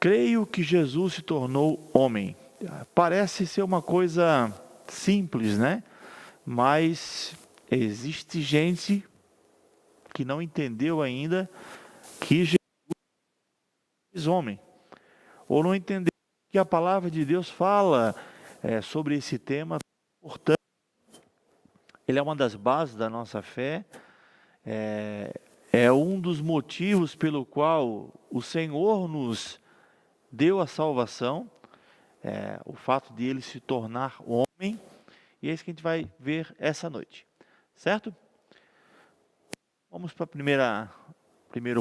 Creio que Jesus se tornou homem. Parece ser uma coisa simples, né? Mas existe gente que não entendeu ainda que Jesus é homem. Ou não entendeu que a palavra de Deus fala sobre esse tema. Portanto, ele é uma das bases da nossa fé. É um dos motivos pelo qual o Senhor nos deu a salvação. O fato de ele se tornar homem. E é isso que a gente vai ver essa noite. Certo? Vamos para primeiro.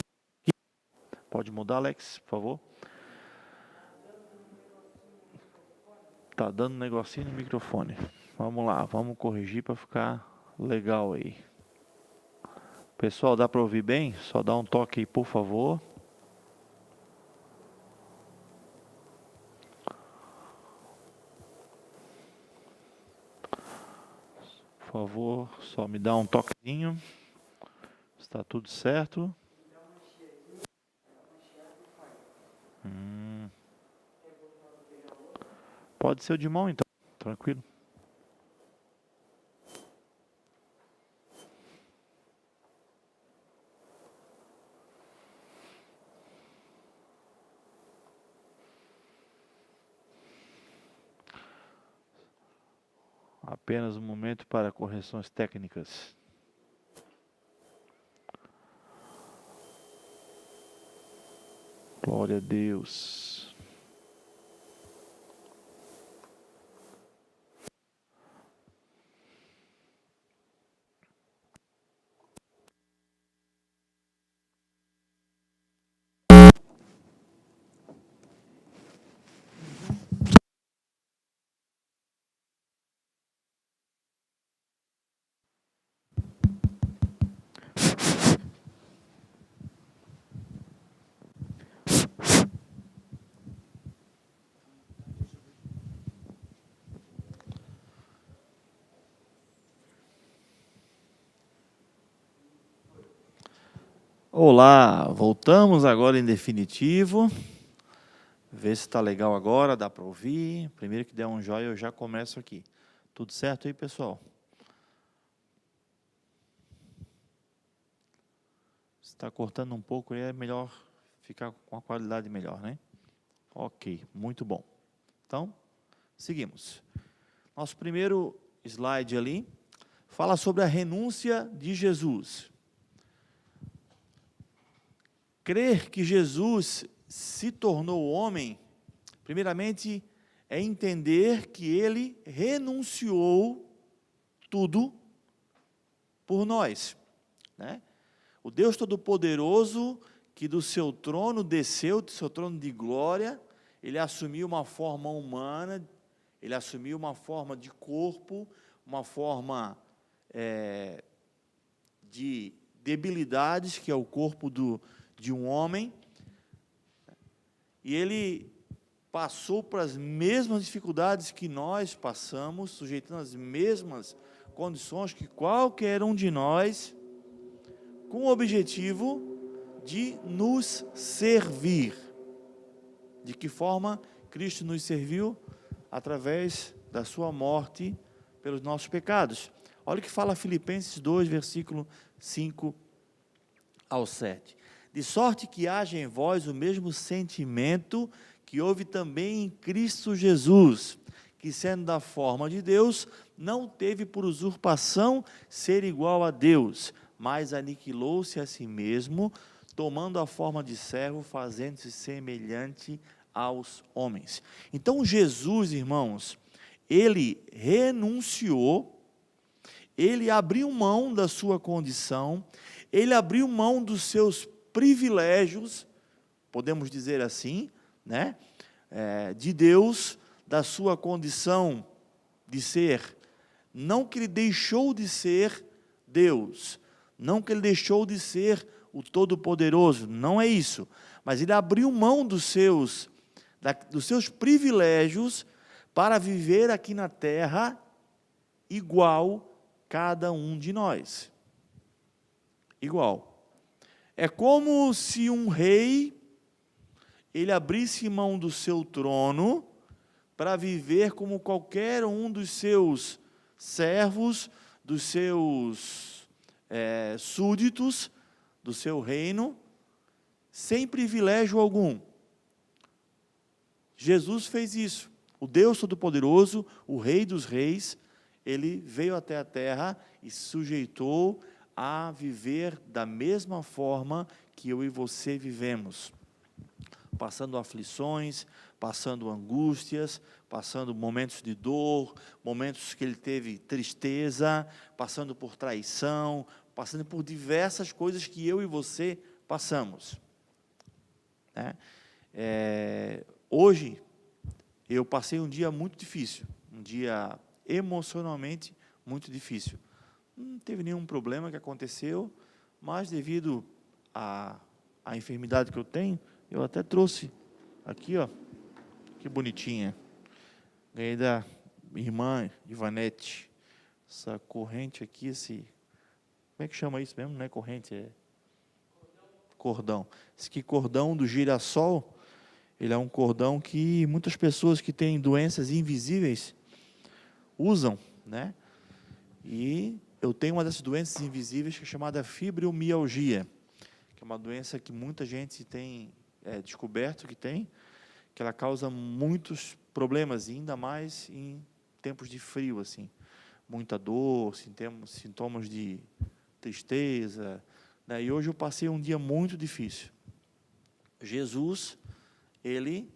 Pode mudar, Alex, por favor. Tá dando um negocinho no microfone. Vamos lá, vamos corrigir para ficar legal aí. Pessoal, dá para ouvir bem? Só dá um toque aí, por favor. Por favor, só me dá um toquezinho. Está tudo certo? Pode ser o de mão então, tranquilo. Apenas um momento para correções técnicas. Glória a Deus. Olá, voltamos agora em definitivo. Vê se está legal agora, dá para ouvir. Primeiro que der um joinha, eu já começo aqui. Tudo certo aí, pessoal? Se está cortando um pouco, é melhor ficar com a qualidade melhor, né? Ok, muito bom. Então, seguimos. Nosso primeiro slide ali fala sobre a renúncia de Jesus. Crer que Jesus se tornou homem, primeiramente, é entender que ele renunciou tudo por nós, né? O Deus Todo-Poderoso, que do seu trono desceu, do seu trono de glória, ele assumiu uma forma humana, ele assumiu uma forma de corpo, uma forma de debilidades, que é o corpo de um homem, e ele passou por as mesmas dificuldades que nós passamos, sujeitando as mesmas condições que qualquer um de nós, com o objetivo de nos servir. De que forma Cristo nos serviu? Através da sua morte pelos nossos pecados. Olha o que fala Filipenses 2, versículo 5 ao 7. De sorte que haja em vós o mesmo sentimento que houve também em Cristo Jesus, que sendo da forma de Deus, não teve por usurpação ser igual a Deus, mas aniquilou-se a si mesmo, tomando a forma de servo, fazendo-se semelhante aos homens. Então Jesus, irmãos, ele renunciou, ele abriu mão da sua condição, ele abriu mão dos seus privilégios, podemos dizer assim, né? De Deus, da sua condição de ser, não que ele deixou de ser Deus, não que ele deixou de ser o Todo-Poderoso, não é isso, mas ele abriu mão dos seus privilégios para viver aqui na terra igual cada um de nós. Igual. É como se um rei, ele abrisse mão do seu trono para viver como qualquer um dos seus servos, dos seus súditos, do seu reino, sem privilégio algum. Jesus fez isso. O Deus Todo-Poderoso, o Rei dos Reis, ele veio até a terra e se sujeitou a viver da mesma forma que eu e você vivemos, passando aflições, passando angústias, passando momentos de dor, momentos que ele teve tristeza, passando por traição, passando por diversas coisas que eu e você passamos. Hoje, eu passei um dia muito difícil, um dia emocionalmente muito difícil. Não teve nenhum problema que aconteceu, mas devido à enfermidade que eu tenho, eu até trouxe aqui, ó, que bonitinha. Ganhei da irmã Ivanete. Essa corrente aqui, como é que chama isso mesmo? Não é corrente, é cordão. Esse aqui, cordão do girassol, ele é um cordão que muitas pessoas que têm doenças invisíveis usam, né? E eu tenho uma dessas doenças invisíveis que é chamada fibromialgia, que é uma doença que muita gente tem descoberto que ela causa muitos problemas, ainda mais em tempos de frio, assim, muita dor, sintomas de tristeza, né? E hoje eu passei um dia muito difícil. Jesus, ele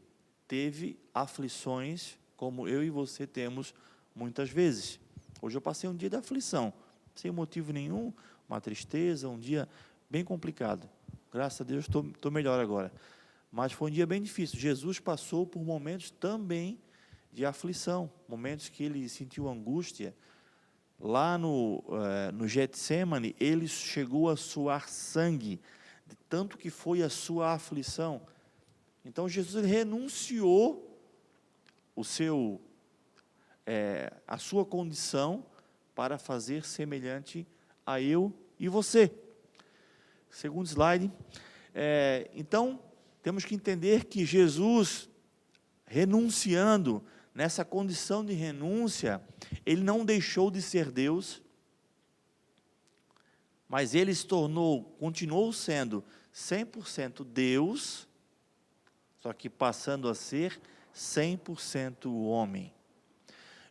teve aflições como eu e você temos muitas vezes. Hoje eu passei um dia de aflição, sem motivo nenhum, uma tristeza, um dia bem complicado. Graças a Deus estou melhor agora. Mas foi um dia bem difícil. Jesus passou por momentos também de aflição, momentos que ele sentiu angústia. Lá no Getsemane, ele chegou a suar sangue, de tanto que foi a sua aflição. Então, Jesus ele renunciou a sua condição para fazer semelhante a eu e você. Segundo slide. Então, temos que entender que Jesus, renunciando, nessa condição de renúncia, ele não deixou de ser Deus, mas ele continuou sendo 100% Deus, só que passando a ser 100% homem.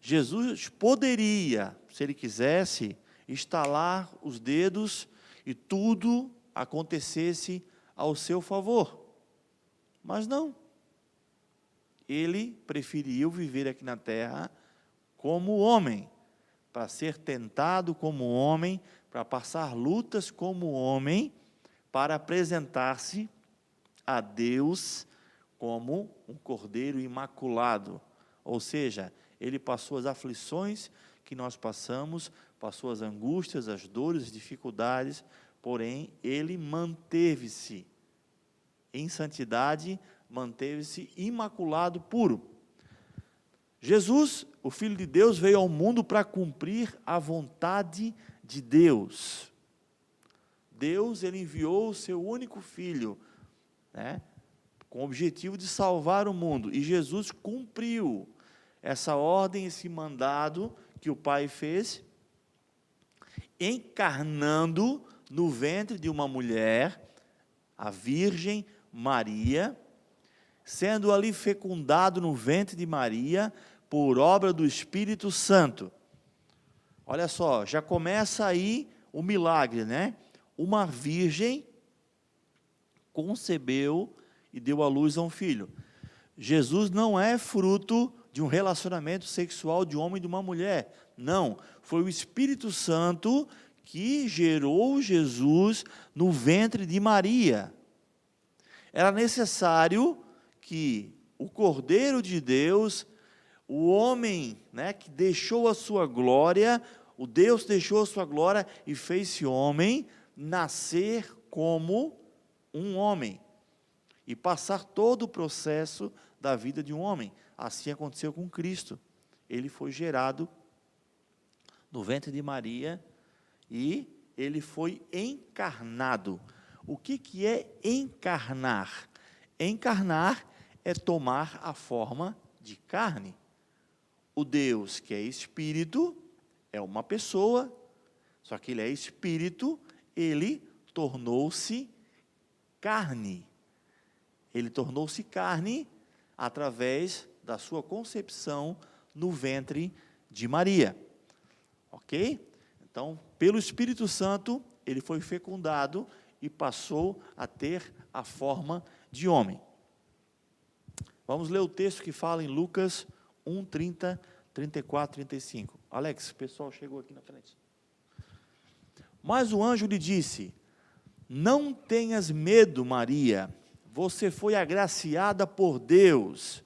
Jesus poderia, se ele quisesse, estalar os dedos e tudo acontecesse ao seu favor. Mas não. Ele preferiu viver aqui na terra como homem, para ser tentado como homem, para passar lutas como homem, para apresentar-se a Deus como um cordeiro imaculado. Ou seja, ele passou as aflições que nós passamos, passou as angústias, as dores, as dificuldades, porém, ele manteve-se em santidade, manteve-se imaculado, puro. Jesus, o Filho de Deus, veio ao mundo para cumprir a vontade de Deus. Deus, ele enviou o seu único Filho, né, com o objetivo de salvar o mundo. E Jesus cumpriu essa ordem, esse mandado que o Pai fez, encarnando no ventre de uma mulher, a Virgem Maria, sendo ali fecundado no ventre de Maria, por obra do Espírito Santo. Olha só, já começa aí o milagre, né? Uma virgem concebeu e deu à luz a um filho. Jesus não é fruto de um relacionamento sexual de um homem e de uma mulher. Não, foi o Espírito Santo que gerou Jesus no ventre de Maria. Era necessário que o Cordeiro de Deus, o homem, né, que deixou a sua glória, o Deus deixou a sua glória e fez-se homem, nascer como um homem e passar todo o processo da vida de um homem. Assim aconteceu com Cristo. Ele foi gerado no ventre de Maria e ele foi encarnado. O que é encarnar? encarnar é tomar a forma de carne. O Deus que é espírito é uma pessoa, só que ele é espírito, ele tornou-se carne. Ele tornou-se carne através da sua concepção no ventre de Maria. Ok? Então, pelo Espírito Santo, ele foi fecundado e passou a ter a forma de homem. Vamos ler o texto que fala em Lucas 1, 30, 34, 35. Alex, o pessoal chegou aqui na frente. Mas o anjo lhe disse: não tenhas medo, Maria, você foi agraciada por Deus.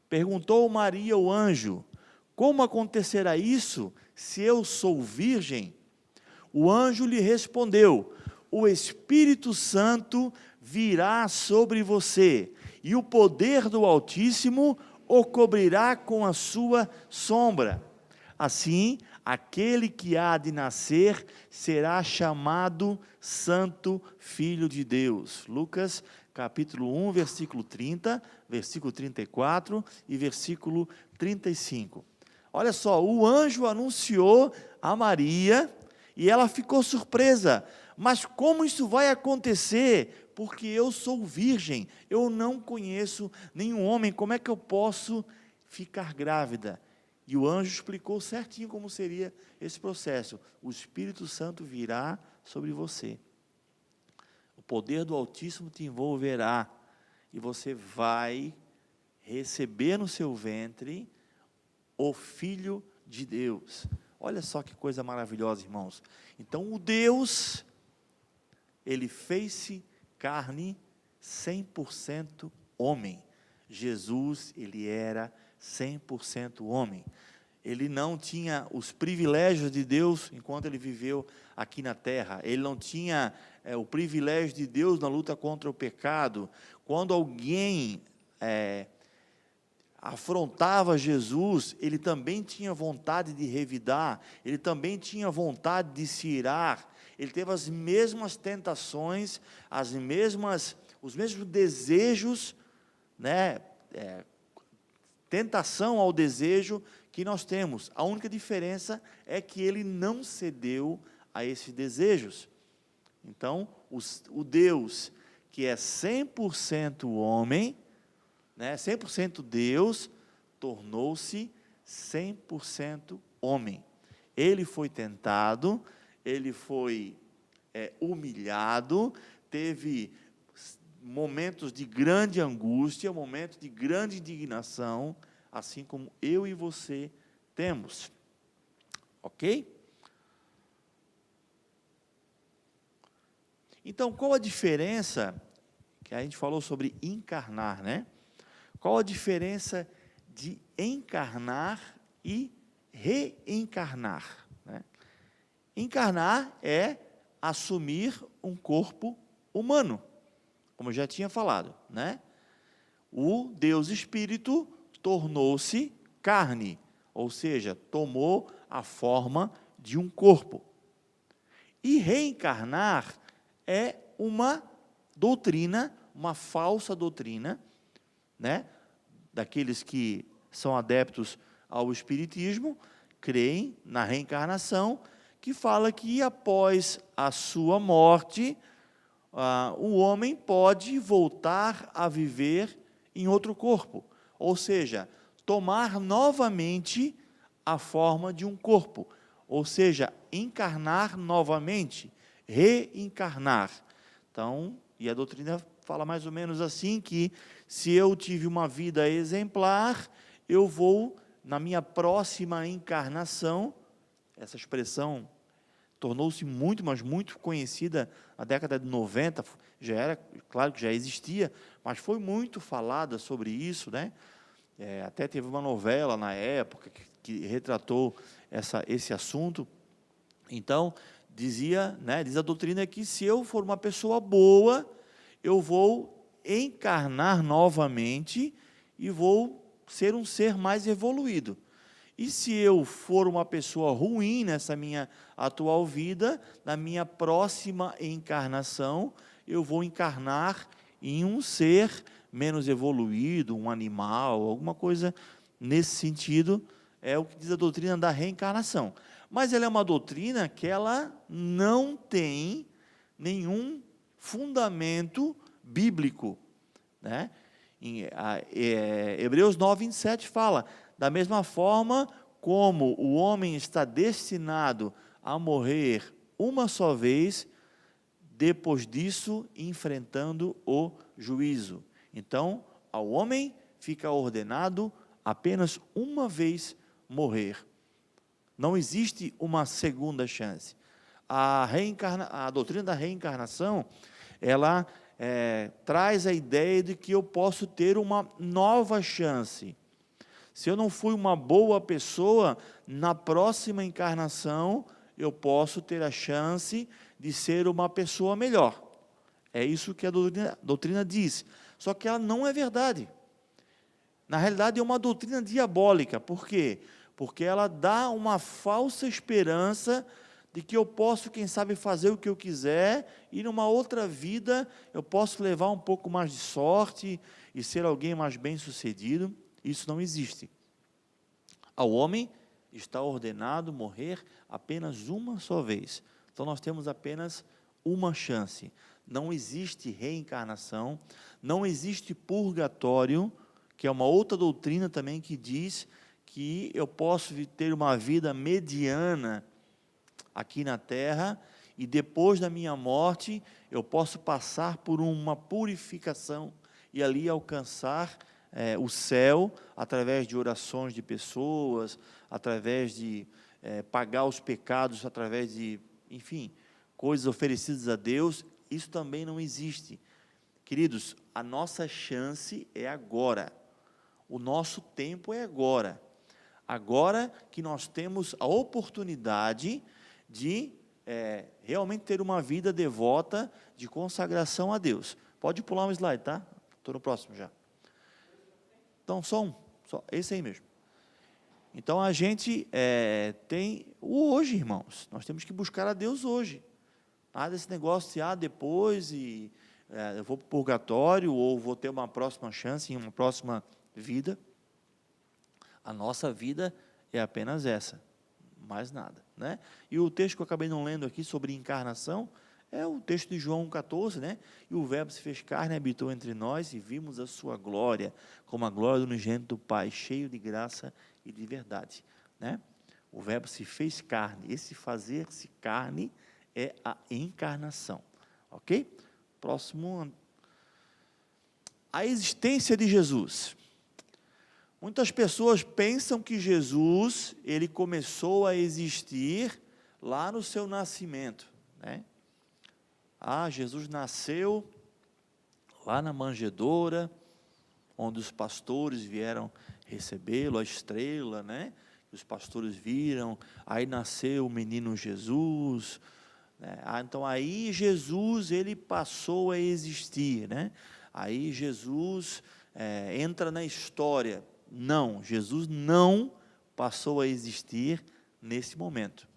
Perguntou Maria ao anjo: como acontecerá isso, se eu sou virgem? O anjo lhe respondeu: o Espírito Santo virá sobre você, e o poder do Altíssimo o cobrirá com a sua sombra. Assim, aquele que há de nascer será chamado Santo Filho de Deus. Lucas, capítulo 1, versículo 30, versículo 34 e versículo 35. Olha só, o anjo anunciou a Maria e ela ficou surpresa. Mas como isso vai acontecer? Porque eu sou virgem, eu não conheço nenhum homem, como é que eu posso ficar grávida? E o anjo explicou certinho como seria esse processo. O Espírito Santo virá sobre você. O poder do Altíssimo te envolverá. E você vai receber no seu ventre o Filho de Deus. Olha só que coisa maravilhosa, irmãos. Então, o Deus, ele fez-se carne 100% homem. Jesus, ele era 100% homem. Ele não tinha os privilégios de Deus enquanto ele viveu aqui na terra. Ele não tinha o privilégio de Deus na luta contra o pecado. Quando alguém afrontava Jesus, ele também tinha vontade de revidar, ele também tinha vontade de se irar, ele teve as mesmas tentações, os mesmos desejos, né, tentação ao desejo que nós temos. A única diferença é que ele não cedeu a esses desejos. Então, o Deus que é 100% homem, né, 100% Deus, tornou-se 100% homem. Ele foi tentado, ele foi humilhado, teve momentos de grande angústia, momentos de grande indignação, assim como eu e você temos. Ok? Então, qual a diferença, que a gente falou sobre encarnar, né? Qual a diferença de encarnar e reencarnar, né? Encarnar é assumir um corpo humano, como eu já tinha falado, né? O Deus Espírito tornou-se carne, ou seja, tomou a forma de um corpo. E reencarnar é uma doutrina, uma falsa doutrina, né? Daqueles que são adeptos ao Espiritismo, creem na reencarnação, que fala que após a sua morte, o homem pode voltar a viver em outro corpo, ou seja, tomar novamente a forma de um corpo, ou seja, encarnar novamente, reencarnar. Então, e a doutrina fala mais ou menos assim, que se eu tive uma vida exemplar, eu vou, na minha próxima encarnação, essa expressão tornou-se muito, mas muito conhecida na década de 90, já era, claro que já existia, mas foi muito falada sobre isso, né? Até teve uma novela na época que retratou esse assunto. Então, diz a doutrina que se eu for uma pessoa boa, eu vou encarnar novamente e vou ser um ser mais evoluído. E se eu for uma pessoa ruim nessa minha atual vida, na minha próxima encarnação, eu vou encarnar em um ser menos evoluído, um animal, alguma coisa nesse sentido, é o que diz a doutrina da reencarnação. Mas ela é uma doutrina que ela não tem nenhum fundamento bíblico, né? Hebreus 9:27 fala, da mesma forma como o homem está destinado a morrer uma só vez, depois disso enfrentando o juízo. Então, ao homem fica ordenado apenas uma vez morrer. Não existe uma segunda chance. A doutrina da reencarnação, ela traz a ideia de que eu posso ter uma nova chance. Se eu não fui uma boa pessoa, na próxima encarnação, eu posso ter a chance de ser uma pessoa melhor. É isso que a doutrina diz. Só que ela não é verdade. Na realidade, é uma doutrina diabólica. Por quê? Porque ela dá uma falsa esperança de que eu posso, quem sabe, fazer o que eu quiser, e numa outra vida eu posso levar um pouco mais de sorte e ser alguém mais bem-sucedido. Isso não existe. Ao homem está ordenado morrer apenas uma só vez. Então nós temos apenas uma chance. Não existe reencarnação, não existe purgatório, que é uma outra doutrina também que diz que eu posso ter uma vida mediana aqui na terra, e depois da minha morte, eu posso passar por uma purificação, e ali alcançar o céu, através de orações de pessoas, através de pagar os pecados, através de, enfim, coisas oferecidas a Deus. Isso também não existe. Queridos, a nossa chance é agora, o nosso tempo é agora. Agora que nós temos a oportunidade de realmente ter uma vida devota, de consagração a Deus. Pode pular um slide, tá? Estou no próximo já. Então, só esse aí mesmo. Então, a gente tem o hoje, irmãos. Nós temos que buscar a Deus hoje. Nada desse negócio de, depois, eu vou para o purgatório, ou vou ter uma próxima chance, em uma próxima vida. A nossa vida é apenas essa, mais nada, né? E o texto que eu acabei não lendo aqui sobre encarnação, é o texto de João 14, né? E o verbo se fez carne, habitou entre nós, e vimos a sua glória, como a glória do unigênito do Pai, cheio de graça e de verdade, né? O verbo se fez carne, esse fazer-se carne é a encarnação, ok? Próximo, a existência de Jesus. Muitas pessoas pensam que Jesus, ele começou a existir lá no seu nascimento, né? Jesus nasceu lá na manjedoura, onde os pastores vieram recebê-lo, a estrela, né? Os pastores viram, aí nasceu o menino Jesus, né? Então aí Jesus, ele passou a existir, né? Aí Jesus entra na história. Não, Jesus não passou a existir nesse momento.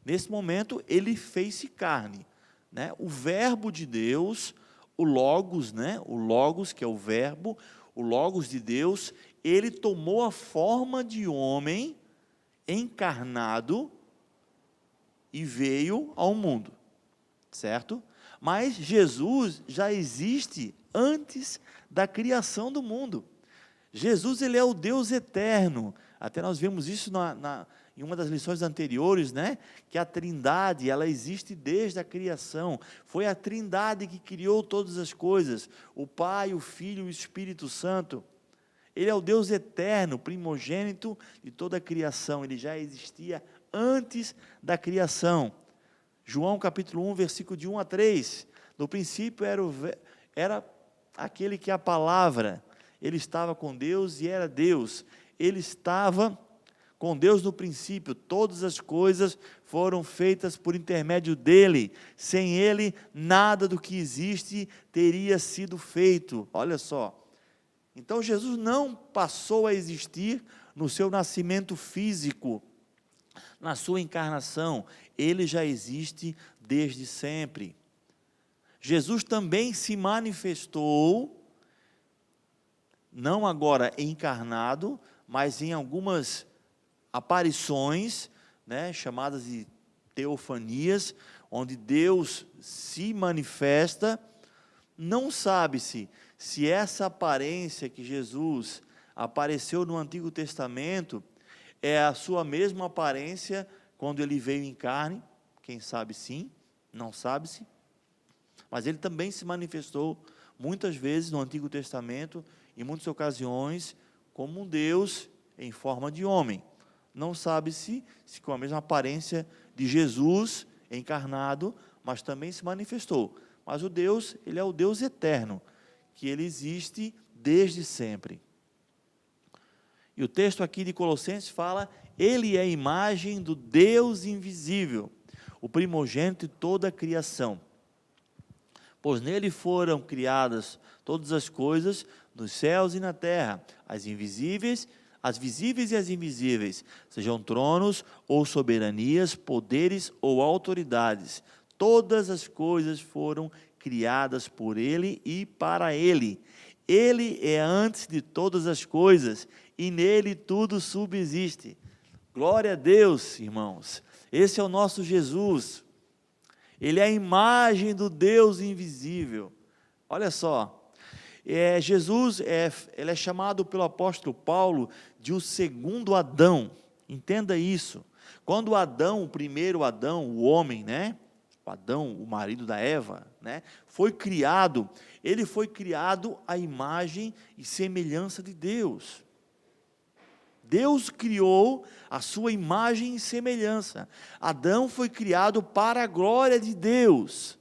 Nesse momento, ele fez-se carne, né? O verbo de Deus, o Logos, né? O Logos, que é o verbo, o Logos de Deus, ele tomou a forma de homem encarnado e veio ao mundo, certo? Mas Jesus já existe antes da criação do mundo. Jesus, ele é o Deus eterno. Até nós vimos isso em uma das lições anteriores, né? Que a Trindade, ela existe desde a criação. Foi a Trindade que criou todas as coisas. O Pai, o Filho e o Espírito Santo. Ele é o Deus eterno, primogênito de toda a criação. Ele já existia antes da criação. João capítulo 1, versículo de 1 a 3. No princípio era aquele que é a palavra. Ele estava com Deus e era Deus. Ele estava com Deus no princípio. Todas as coisas foram feitas por intermédio dele. Sem ele, nada do que existe teria sido feito. Olha só. Então, Jesus não passou a existir no seu nascimento físico, na sua encarnação. Ele já existe desde sempre. Jesus também se manifestou, não agora encarnado, mas em algumas aparições, né, chamadas de teofanias, onde Deus se manifesta. Não sabe-se se essa aparência que Jesus apareceu no Antigo Testamento é a sua mesma aparência quando ele veio em carne. Quem sabe sim, não sabe-se. Mas ele também se manifestou muitas vezes no Antigo Testamento, em muitas ocasiões, como um Deus em forma de homem. Não sabe-se se com a mesma aparência de Jesus encarnado, mas também se manifestou. Mas o Deus, ele é o Deus eterno, que ele existe desde sempre. E o texto aqui de Colossenses fala: ele é a imagem do Deus invisível, o primogênito de toda a criação. Pois nele foram criadas todas as coisas, nos céus e na terra, as visíveis e as invisíveis, sejam tronos ou soberanias, poderes ou autoridades. Todas as coisas foram criadas por ele e para ele. Ele é antes de todas as coisas, e nele tudo subsiste. Glória a Deus, irmãos. Esse é o nosso Jesus. Ele é a imagem do Deus invisível. Olha só, Jesus ele é chamado pelo apóstolo Paulo de o segundo Adão. Entenda isso. Quando Adão, o primeiro Adão, o homem, né? O Adão, o marido da Eva, né? Foi criado, ele foi criado à imagem e semelhança de Deus. Deus criou a sua imagem e semelhança. Adão foi criado para a glória de Deus.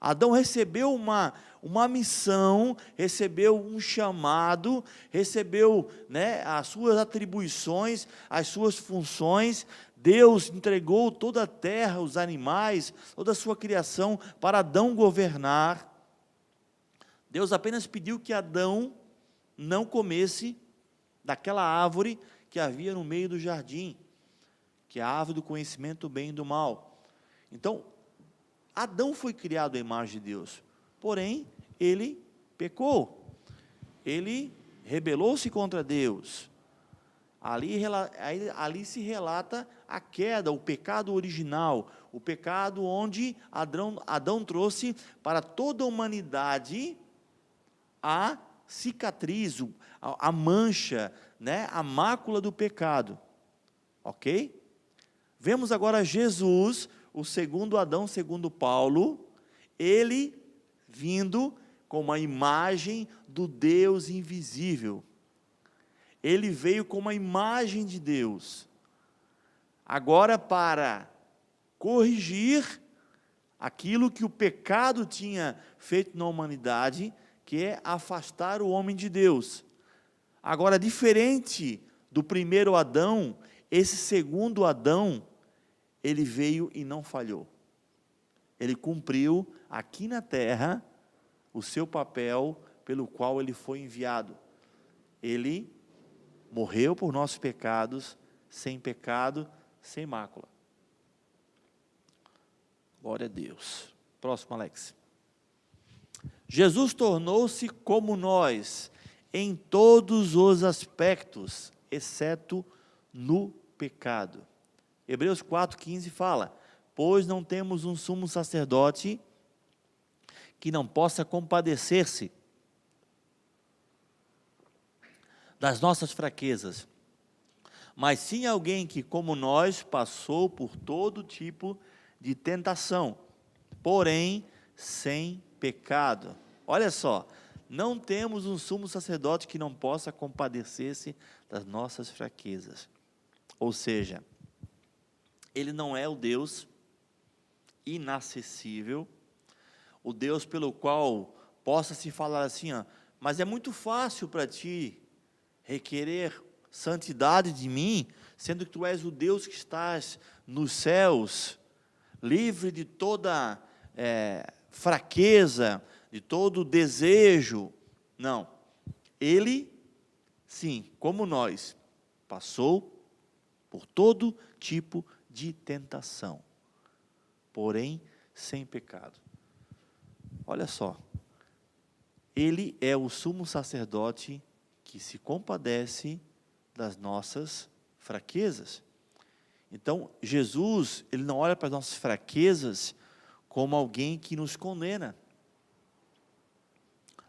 Adão recebeu uma missão, recebeu um chamado, recebeu, né, as suas atribuições, as suas funções. Deus entregou toda a terra, os animais, toda a sua criação para Adão governar. Deus apenas pediu que Adão não comesse daquela árvore que havia no meio do jardim, que é a árvore do conhecimento do bem e do mal. Então, Adão foi criado à imagem de Deus, porém, ele pecou, ele rebelou-se contra Deus. Ali se relata a queda, o pecado original, o pecado onde Adão trouxe para toda a humanidade a cicatriz, a mancha, né, a mácula do pecado, ok? Vemos agora Jesus, o segundo Adão, segundo Paulo, ele vindo como a imagem do Deus invisível. Ele veio como a imagem de Deus, agora para corrigir aquilo que o pecado tinha feito na humanidade, que é afastar o homem de Deus. Agora, diferente do primeiro Adão, esse segundo Adão, ele veio e não falhou. Ele cumpriu aqui na terra o seu papel pelo qual ele foi enviado. Ele morreu por nossos pecados, sem pecado, sem mácula. Glória a Deus. Próximo, Alex. Jesus tornou-se como nós, em todos os aspectos, exceto no pecado. Hebreus 4,15 fala: pois não temos um sumo sacerdote que não possa compadecer-se das nossas fraquezas, mas sim alguém que, como nós, passou por todo tipo de tentação, porém sem pecado. Olha só, não temos um sumo sacerdote que não possa compadecer-se das nossas fraquezas. Ou seja, ele não é o Deus inacessível, o Deus pelo qual possa se falar assim, mas é muito fácil para ti requerer santidade de mim, sendo que tu és o Deus que estás nos céus, livre de toda fraqueza, de todo desejo. Não, ele, sim, como nós, passou por todo tipo de tentação, porém sem pecado. olha só, ele é o sumo sacerdote que se compadece das nossas fraquezas. Então, Jesus, ele não olha para as nossas fraquezas como alguém que nos condena,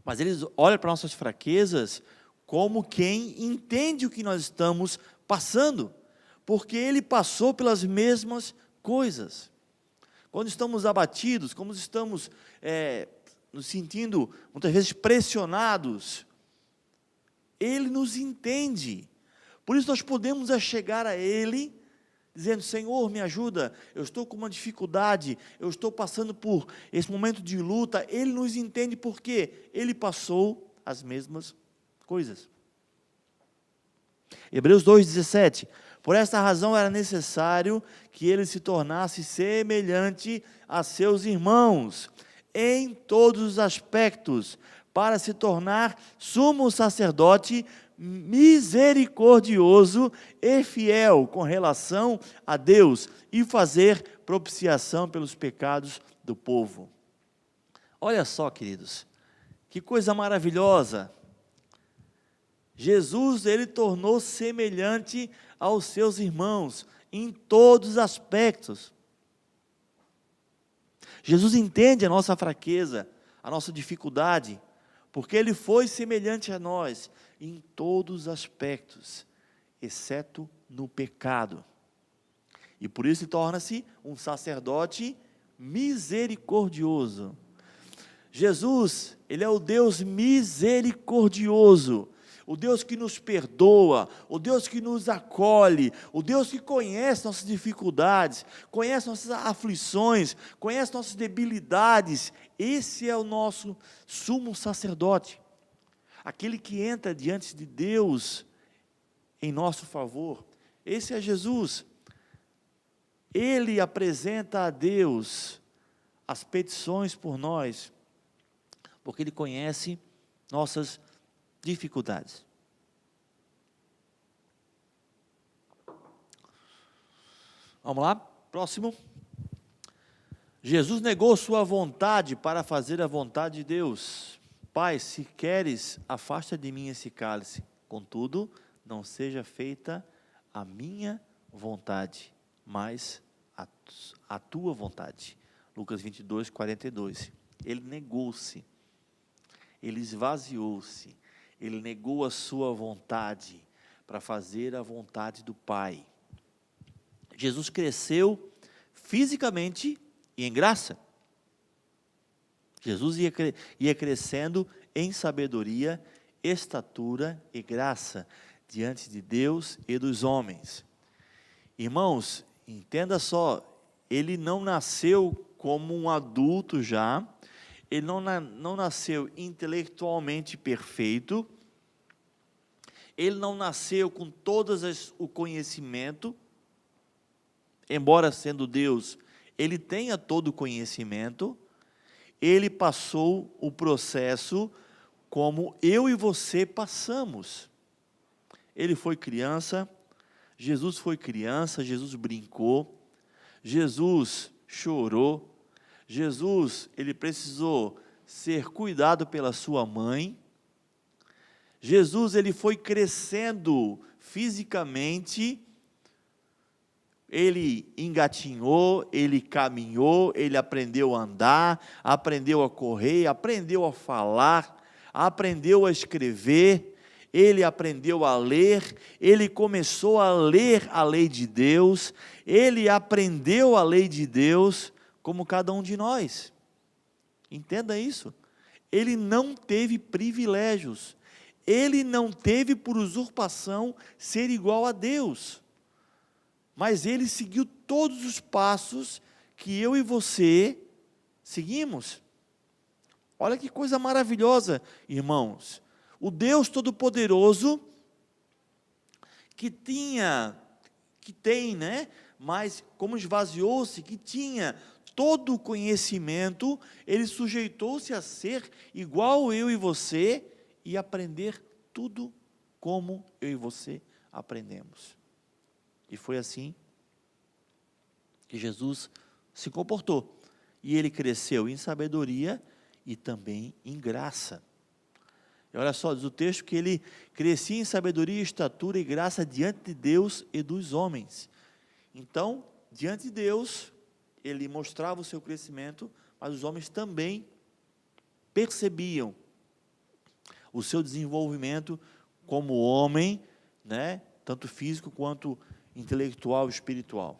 mas ele olha para as nossas fraquezas como quem entende o que nós estamos passando, porque ele passou pelas mesmas coisas. Quando estamos abatidos, quando estamos nos sentindo muitas vezes pressionados, ele nos entende. Por isso nós podemos chegar a ele dizendo: Senhor, me ajuda, eu estou com uma dificuldade, eu estou passando por esse momento de luta. Ele nos entende porque ele passou as mesmas coisas. Hebreus 2,17: por esta razão era necessário que ele se tornasse semelhante a seus irmãos em todos os aspectos, para se tornar sumo sacerdote misericordioso e fiel com relação a Deus, e fazer propiciação pelos pecados do povo. Olha só, queridos, que coisa maravilhosa. Jesus, ele tornou semelhante aos seus irmãos em todos os aspectos. Jesus entende a nossa fraqueza, a nossa dificuldade, porque ele foi semelhante a nós em todos os aspectos, exceto no pecado. E por isso torna-se um sacerdote misericordioso. Jesus, ele é o Deus misericordioso, o Deus que nos perdoa, o Deus que nos acolhe, o Deus que conhece nossas dificuldades, conhece nossas aflições, conhece nossas debilidades. Esse é o nosso sumo sacerdote, aquele que entra diante de Deus em nosso favor. Esse é Jesus. Ele apresenta a Deus as petições por nós, porque ele conhece nossas dificuldades. Vamos lá, próximo. Jesus negou sua vontade para fazer a vontade de Deus. Pai, se queres, afasta de mim esse cálice. Contudo, não seja feita a minha vontade, mas a tua vontade. Lucas 22, 42. Ele negou-se, ele esvaziou-se, ele negou a sua vontade para fazer a vontade do Pai. Jesus cresceu fisicamente e em graça. Jesus ia crescendo em sabedoria, estatura e graça diante de Deus e dos homens. Irmãos, entenda só, ele não nasceu como um adulto já, ele não nasceu intelectualmente perfeito, ele não nasceu com o conhecimento, embora sendo Deus, ele tenha todo o conhecimento. Ele passou o processo como eu e você passamos. Ele foi criança, Jesus foi criança, Jesus brincou, Jesus chorou, Jesus, ele precisou ser cuidado pela sua mãe. Jesus, ele foi crescendo fisicamente, ele engatinhou, ele caminhou, ele aprendeu a andar, aprendeu a correr, aprendeu a falar, aprendeu a escrever, ele aprendeu a ler, ele começou a ler a lei de Deus, ele aprendeu a lei de Deus, como cada um de nós. Entenda isso. Ele não teve privilégios, ele não teve por usurpação ser igual a Deus, mas ele seguiu todos os passos que eu e você seguimos. Olha que coisa maravilhosa, irmãos. O Deus Todo-Poderoso, que tem, mas como esvaziou-se, que tinha todo o conhecimento, ele sujeitou-se a ser igual eu e você e aprender tudo como eu e você aprendemos. E foi assim que Jesus se comportou. E ele cresceu em sabedoria e também em graça. E olha só, diz o texto que ele crescia em sabedoria, estatura e graça diante de Deus e dos homens. Então, diante de Deus, ele mostrava o seu crescimento, mas os homens também percebiam o seu desenvolvimento como homem, né, tanto físico quanto intelectual e espiritual.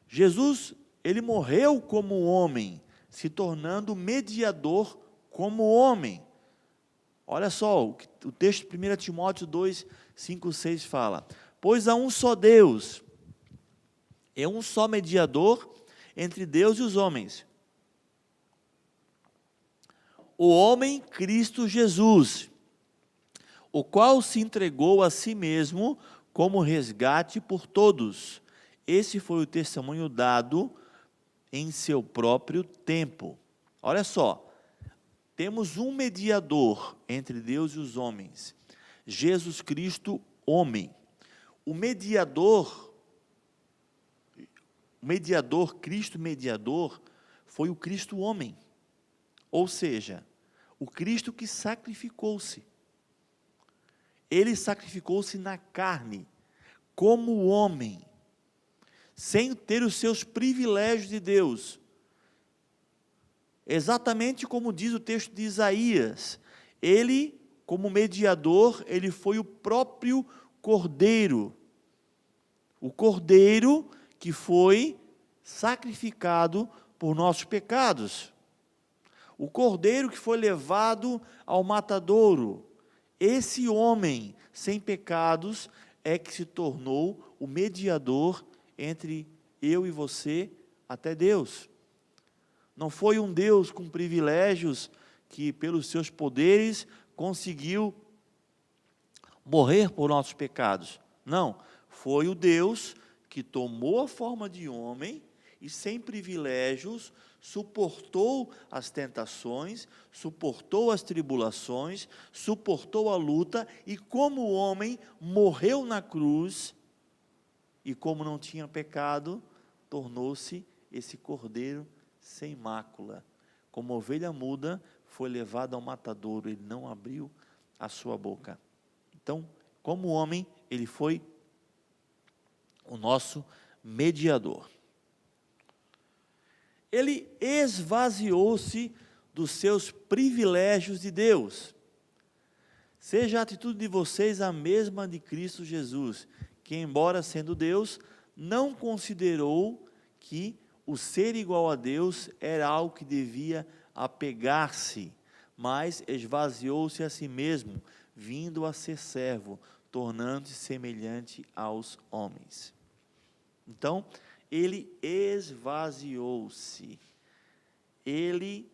Jesus, ele morreu como homem, se tornando mediador como homem. Olha só, o texto de 1 Timóteo 2, 5, 6 fala: pois há um só Deus, é um só mediador entre Deus e os homens, o homem Cristo Jesus, o qual se entregou a si mesmo como resgate por todos. Esse foi o testemunho dado em seu próprio tempo. Olha só, temos um mediador entre Deus e os homens, Jesus Cristo, homem. O mediador, Cristo mediador, foi o Cristo homem. Ou seja, o Cristo que sacrificou-se. Ele sacrificou-se na carne, como homem, sem ter os seus privilégios de Deus. Exatamente como diz o texto de Isaías, ele, como mediador, ele foi o próprio Cordeiro. O Cordeiro que foi sacrificado por nossos pecados. O Cordeiro que foi levado ao matadouro. Esse homem sem pecados é que se tornou o mediador entre eu e você até Deus. Não foi um Deus com privilégios que pelos seus poderes conseguiu morrer por nossos pecados. Não, foi o Deus que tomou a forma de homem e sem privilégios suportou as tentações, suportou as tribulações, suportou a luta e como homem morreu na cruz e como não tinha pecado, tornou-se esse cordeiro sem mácula. Como ovelha muda, foi levado ao matadouro, ele não abriu a sua boca. Então, como homem, ele foi o nosso mediador. Ele esvaziou-se dos seus privilégios de Deus. Seja a atitude de vocês a mesma de Cristo Jesus, que embora sendo Deus, não considerou que o ser igual a Deus era algo que devia apegar-se, mas esvaziou-se a si mesmo, vindo a ser servo, tornando-se semelhante aos homens. Então, ele esvaziou-se. Ele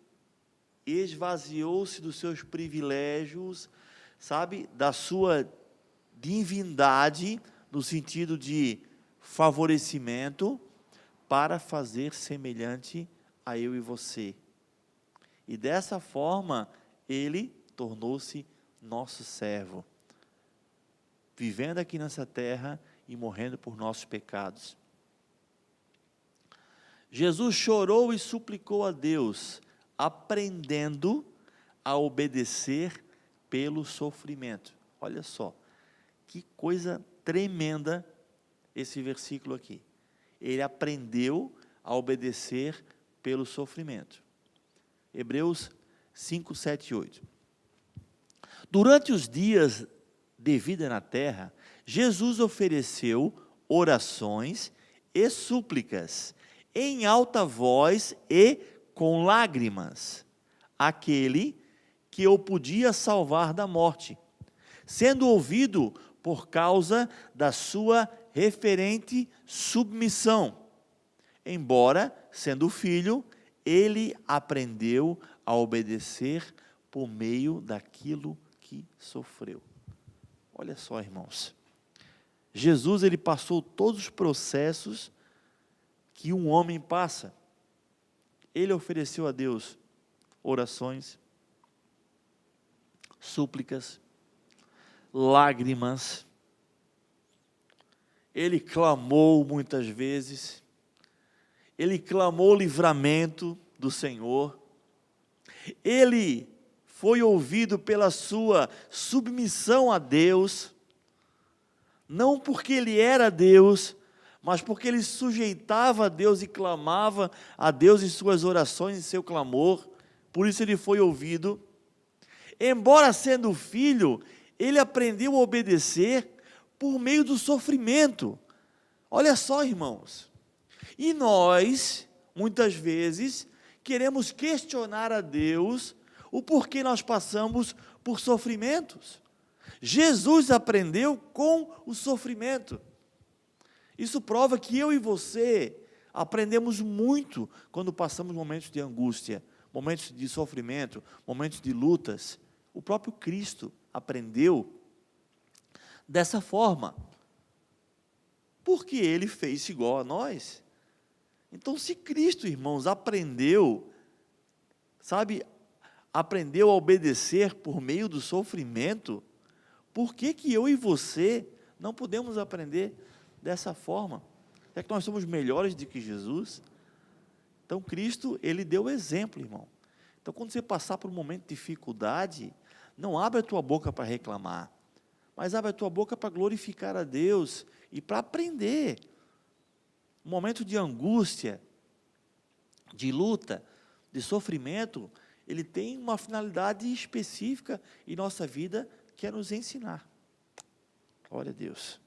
esvaziou-se dos seus privilégios, sabe, da sua divindade, no sentido de favorecimento, para fazer semelhante a eu e você. E dessa forma, ele tornou-se nosso servo, vivendo aqui nessa terra e morrendo por nossos pecados. Jesus chorou e suplicou a Deus, aprendendo a obedecer pelo sofrimento. Olha só, que coisa tremenda esse versículo aqui. Ele aprendeu a obedecer pelo sofrimento. Hebreus 5, 7 e 8. Durante os dias de vida na terra, Jesus ofereceu orações e súplicas, em alta voz e com lágrimas, àquele que o podia salvar da morte, sendo ouvido por causa da sua referente submissão. Embora, sendo filho, ele aprendeu a obedecer por meio daquilo que sofreu. Olha só, irmãos. Jesus, ele passou todos os processos que um homem passa. Ele ofereceu a Deus orações, súplicas, lágrimas. Ele clamou muitas vezes. Ele clamou livramento do Senhor. Ele foi ouvido pela sua submissão a Deus, não porque ele era Deus, mas porque ele sujeitava a Deus e clamava a Deus em suas orações, em seu clamor, por isso ele foi ouvido. Embora sendo filho, ele aprendeu a obedecer por meio do sofrimento. Olha só, irmãos, e nós, muitas vezes, queremos questionar a Deus o porquê nós passamos por sofrimentos. Jesus aprendeu com o sofrimento. Isso prova que eu e você aprendemos muito quando passamos momentos de angústia, momentos de sofrimento, momentos de lutas. O próprio Cristo aprendeu dessa forma, porque ele fez igual a nós. Então, se Cristo, irmãos, aprendeu a obedecer por meio do sofrimento, por que eu e você não podemos aprender dessa forma? É que nós somos melhores do que Jesus? Então, Cristo, ele deu exemplo, irmão. Então, quando você passar por um momento de dificuldade, não abre a tua boca para reclamar, mas abre a tua boca para glorificar a Deus e para aprender. Um momento de angústia, de luta, de sofrimento, ele tem uma finalidade específica em nossa vida, que é nos ensinar. Glória a Deus.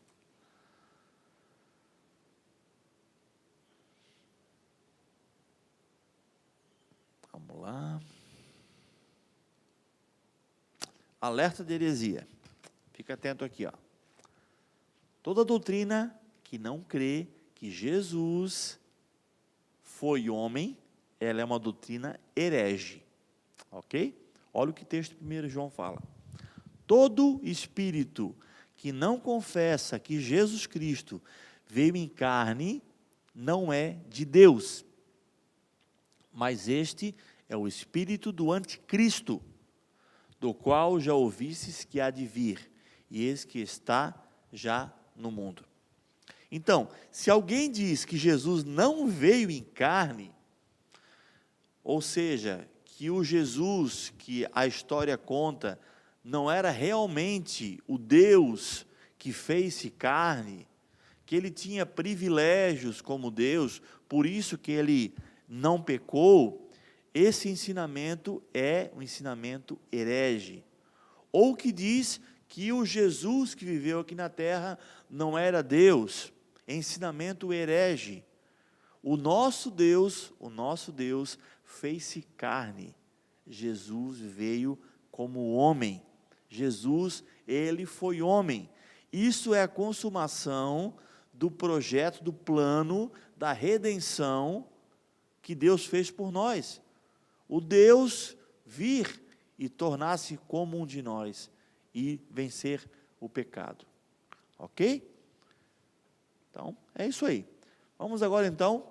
Vamos lá. Alerta de heresia. Fica atento aqui, ó. Toda doutrina que não crê que Jesus foi homem, ela é uma doutrina herege. Ok? Olha o que o texto 1 João fala. Todo espírito que não confessa que Jesus Cristo veio em carne, não é de Deus. Mas este é o espírito do anticristo, do qual já ouvistes que há de vir, e eis que está já no mundo. Então, se alguém diz que Jesus não veio em carne, ou seja, que o Jesus que a história conta não era realmente o Deus que fez-se carne, que ele tinha privilégios como Deus, por isso que ele não pecou, esse ensinamento é um ensinamento herege. Ou que diz que o Jesus que viveu aqui na terra não era Deus, ensinamento herege. O nosso Deus fez-se carne. Jesus veio como homem. Jesus, ele foi homem. Isso é a consumação do projeto, do plano da redenção que Deus fez por nós. O Deus vir e tornar-se como um de nós e vencer o pecado. Ok? Então, é isso aí. Vamos agora então